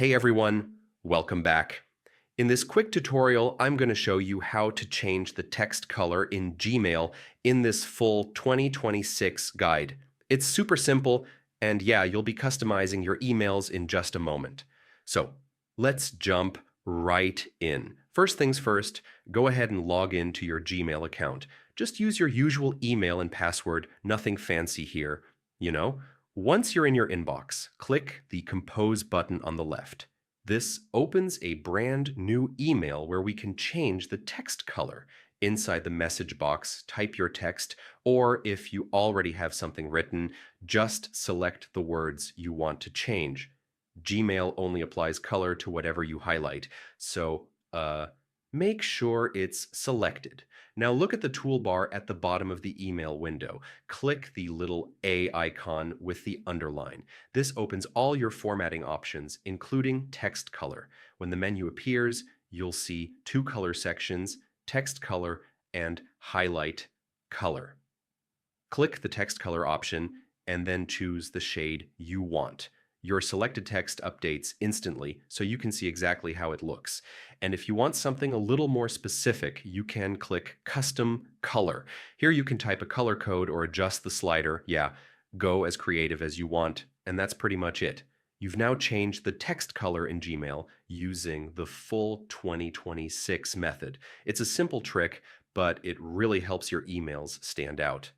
Hey everyone, welcome back. In this quick tutorial, I'm going to show you how to change the text color in Gmail in this full 2026 guide. It's super simple, and yeah, you'll be customizing your emails in just a moment. So let's jump right in. First things first, go ahead and log into your Gmail account. Just use your usual email and password, nothing fancy here, you know. Once you're in your inbox, click the Compose button on the left. This opens a brand new email where we can change the text color. Inside the message box, type your text, or if you already have something written, just select the words you want to change. Gmail only applies color to whatever you highlight, so make sure it's selected. Now look at the toolbar at the bottom of the email window. Click the little A icon with the underline. This opens all your formatting options, including text color. When the menu appears, you'll see two color sections, text color and highlight color. Click the text color option and then choose the shade you want. Your selected text updates instantly so you can see exactly how it looks. And if you want something a little more specific, you can click Custom Color. Here you can type a color code or adjust the slider. Yeah, go as creative as you want, and that's pretty much it. You've now changed the text color in Gmail using the full 2026 method. It's a simple trick, but it really helps your emails stand out.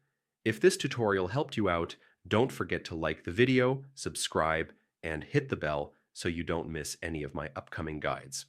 If this tutorial helped you out, don't forget to like the video, subscribe, and hit the bell so you don't miss any of my upcoming guides.